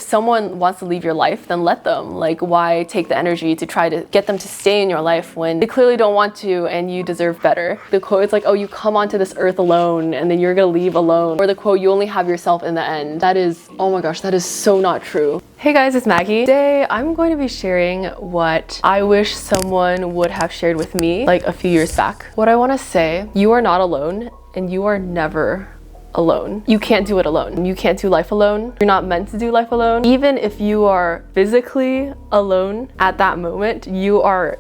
if someone wants to leave your life, then let them. Like, why take the energy to try to get them to stay in your life when they clearly don't want to and you deserve better? The quote is like, oh, you come onto this earth alone and then you're gonna leave alone. Or the quote, you only have yourself in the end. That is, oh my gosh, that is so not true. Hey guys, it's Maggie. Today, I'm going to be sharing what I wish someone would have shared with me like a few years back. What I want to say, you are not alone and you are never alone. You can't do it alone. You can't do life alone. You're not meant to do life alone. Even if you are physically alone at that moment, you are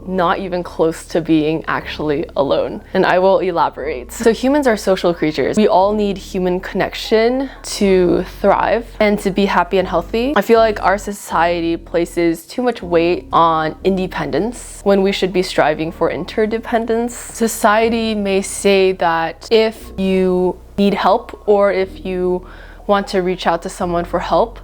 not even close to being actually alone. And I will elaborate. So humans are social creatures. We all need human connection to thrive and to be happy and healthy. I feel like our society places too much weight on independence when we should be striving for interdependence. Society may say that if you need help or if you want to reach out to someone for help,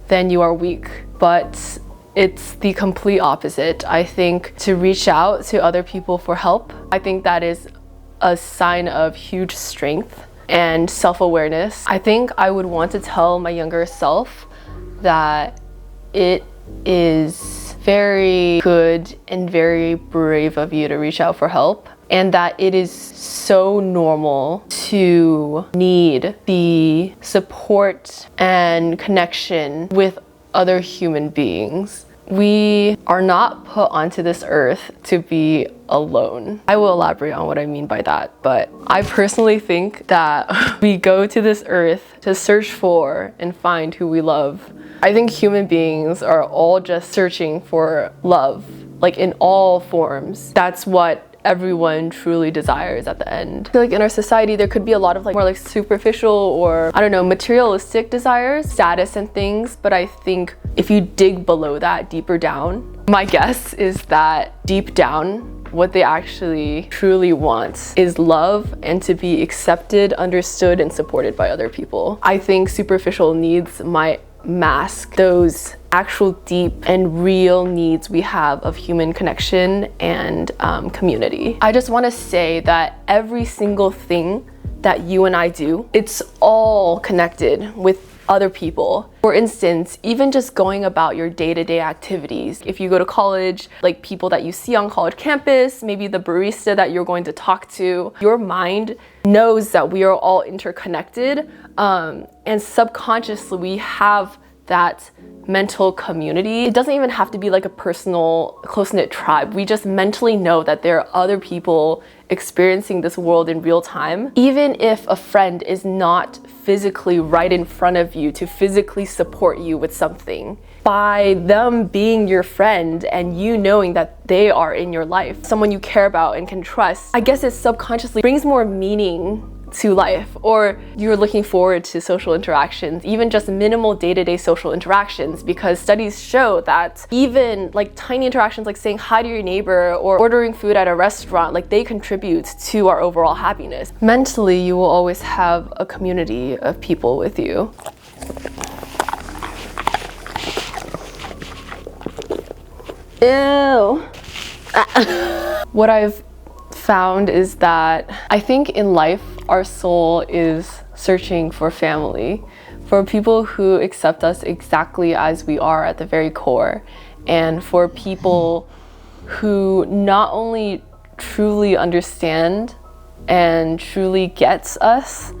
then you are weak. But it's the complete opposite. I think to reach out to other people for help, I think that is a sign of huge strength and self-awareness. I think I would want to tell my younger self that it is very good and very brave of you to reach out for help, and that it is so normal to need the support and connection with other human beings. We are not put onto this earth to be alone. I will elaborate on what I mean by that, but I personally think that we go to this earth to search for and find who we love. I think human beings are all just searching for love, like in all forms. That's what everyone truly desires at the end. I feel like in our society there could be a lot of more superficial or I don't know, materialistic desires, status and things, but I think if you dig below that, deeper down, my guess is that deep down what they actually truly want is love and to be accepted, understood, and supported by other people. I think superficial needs might mask those actual deep and real needs we have of human connection and community. I just want to say that every single thing that you and I do, it's all connected with other people. For instance, even just going about your day-to-day activities. If you go to college, like people that you see on college campus, maybe the barista that you're going to talk to, your mind knows that we are all interconnected, and subconsciously we have that mental community. It doesn't even have to be like a personal, close-knit tribe. We just mentally know that there are other people experiencing this world in real time. Even if a friend is not physically right in front of you to physically support you with something, by them being your friend and you knowing that they are in your life, someone you care about and can trust, I guess it subconsciously brings more meaning to life, or you're looking forward to social interactions, even just minimal day-to-day social interactions, because studies show that even like tiny interactions like saying hi to your neighbor or ordering food at a restaurant, like they contribute to our overall happiness. Mentally, you will always have a community of people with you. Ew. What I've found is that I think in life our soul is searching for family, for people who accept us exactly as we are at the very core, and for people who not only truly understand and truly gets us,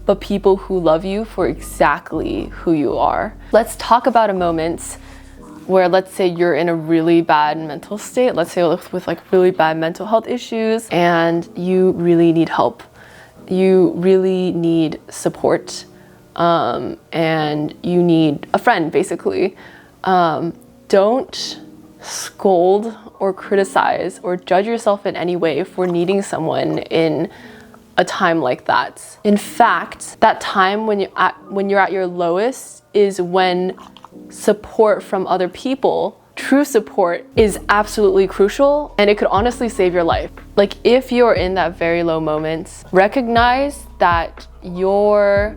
but people who love you for exactly who you are. Let's talk about a moment where, let's say you're in a really bad mental state, let's say with like really bad mental health issues, and you really need help. You really need support, and you need a friend, basically. Don't scold or criticize or judge yourself in any way for needing someone in a time like that. In fact, that time when you're at your lowest is when support from other people, true support, is absolutely crucial, and it could honestly save your life. Like if you're in that very low moment, recognize that your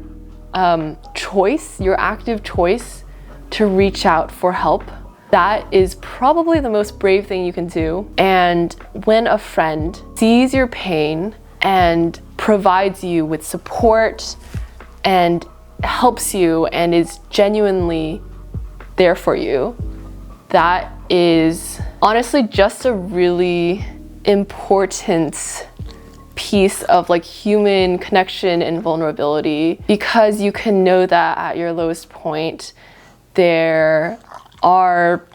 choice, your active choice to reach out for help, that is probably the most brave thing you can do. And when a friend sees your pain and provides you with support and helps you and is genuinely there for you, that is honestly just a really important piece of like human connection and vulnerability, because you can know that at your lowest point there are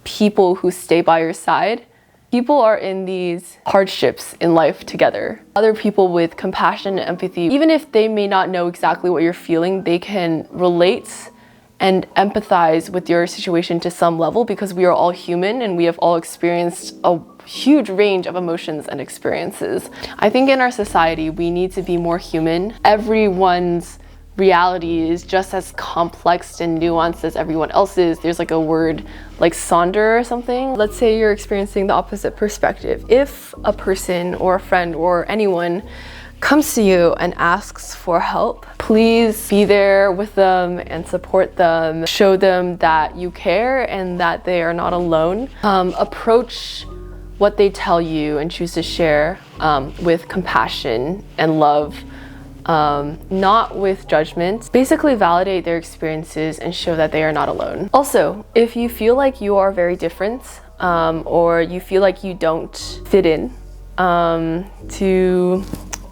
people who stay by your side. People are in these hardships in life together. Other people with compassion and empathy, even if they may not know exactly what you're feeling, they can relate and empathize with your situation to some level, because we are all human and we have all experienced a huge range of emotions and experiences. I think in our society, we need to be more human. Everyone's reality is just as complex and nuanced as everyone else's. There's like a word like sonder or something. Let's say you're experiencing the opposite perspective. If a person or a friend or anyone comes to you and asks for help, please be there with them and support them. Show them that you care and that they are not alone. Approach what they tell you and choose to share with compassion and love, not with judgment. Basically validate their experiences and show that they are not alone. Also, if you feel like you are very different or you feel like you don't fit in to,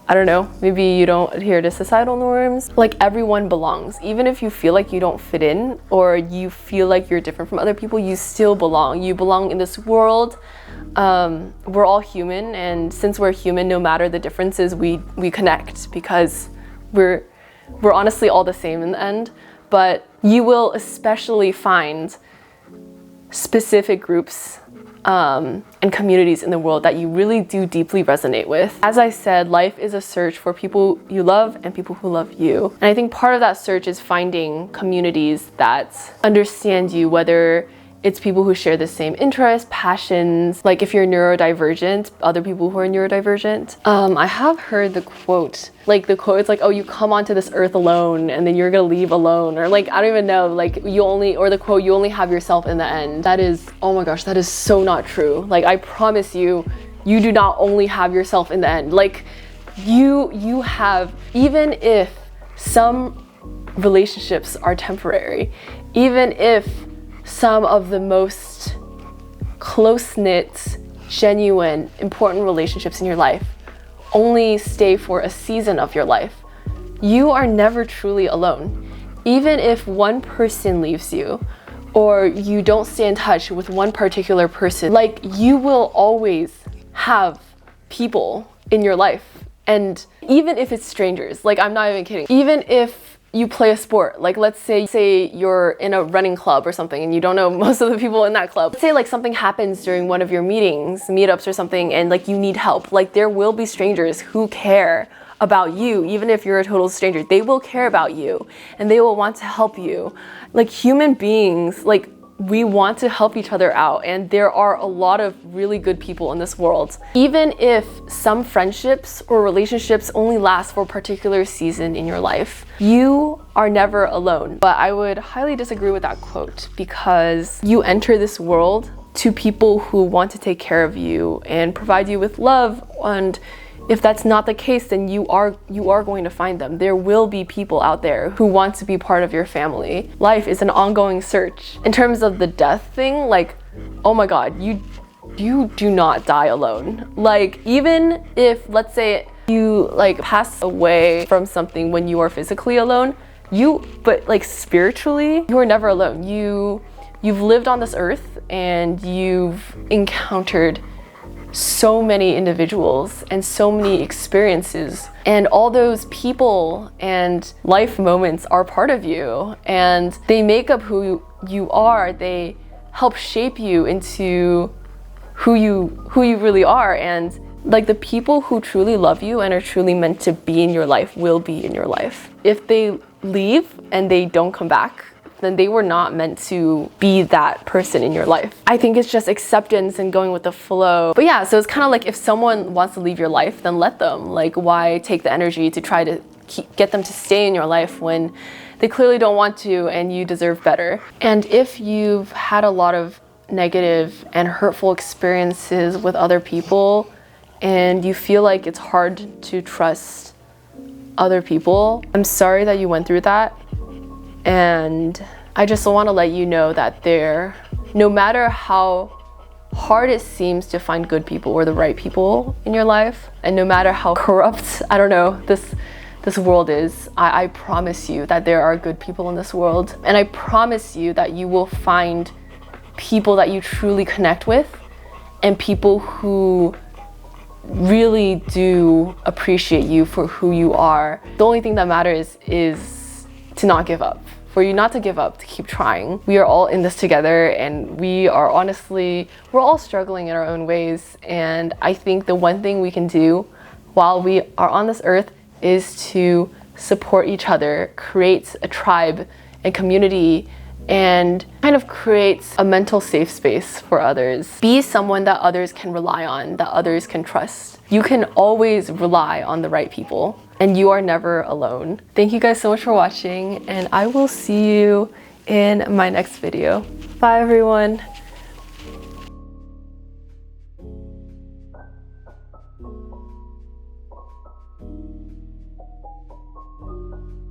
I don't know, maybe you don't adhere to societal norms. Like, everyone belongs. Even if you feel like you don't fit in or you feel like you're different from other people, you still belong. You belong in this world. We're all human, and since we're human, no matter the differences, we connect, because we're honestly all the same in the end. But you will especially find specific groups and communities in the world that you really do deeply resonate with. As I said, life is a search for people you love and people who love you. And I think part of that search is finding communities that understand you, whether it's people who share the same interests, passions. Like if you're neurodivergent, other people who are neurodivergent. I have heard the quote. Like the quote is like, oh, you come onto this earth alone and then you're gonna leave alone. Or like, I don't even know, like or the quote, you only have yourself in the end. That is, oh my gosh, that is so not true. Like, I promise you, you do not only have yourself in the end. Like you have, even if some relationships are temporary, even if some of the most close-knit, genuine, important relationships in your life only stay for a season of your life, you are never truly alone. Even if one person leaves you or you don't stay in touch with one particular person, like, you will always have people in your life. And even if it's strangers, like, I'm not even kidding, even if you play a sport, like let's say you're in a running club or something and you don't know most of the people in that club. Let's say like something happens during one of your meetups or something, and like you need help. Like, there will be strangers who care about you. Even if you're a total stranger, they will care about you and they will want to help you. Like, human beings, like, we want to help each other out, and there are a lot of really good people in this world. Even if some friendships or relationships only last for a particular season in your life, you are never alone. But I would highly disagree with that quote, because you enter this world to people who want to take care of you and provide you with love, and if that's not the case, then you are going to find them. There will be people out there who want to be part of your family. Life is an ongoing search. In terms of the death thing, like, oh my God, you do not die alone. Like, even if, let's say, you like pass away from something when you are physically alone, but like spiritually, you are never alone. You've lived on this earth and you've encountered so many individuals and so many experiences, and all those people and life moments are part of you, and they make up who you are. They help shape you into who you really are. And like, the people who truly love you and are truly meant to be in your life will be in your life. If they leave and they don't come back, then they were not meant to be that person in your life. I think it's just acceptance and going with the flow. But yeah, so it's kind of like, if someone wants to leave your life, then let them. Like, why take the energy to try to get them to stay in your life when they clearly don't want to and you deserve better? And if you've had a lot of negative and hurtful experiences with other people and you feel like it's hard to trust other people. I'm sorry that you went through that. And I just want to let you know that no matter how hard it seems to find good people or the right people in your life, and no matter how corrupt, I don't know, this world is, I promise you that there are good people in this world. And I promise you that you will find people that you truly connect with and people who really do appreciate you for who you are. The only thing that matters is to not give up. For you not to give up, to keep trying. We are all in this together, and we're all struggling in our own ways. And I think the one thing we can do while we are on this earth is to support each other, create a tribe and community, and kind of creates a mental safe space for others. Be someone that others can rely on, that others can trust. You can always rely on the right people, and you are never alone. Thank you guys so much for watching, and I will see you in my next video. Bye everyone.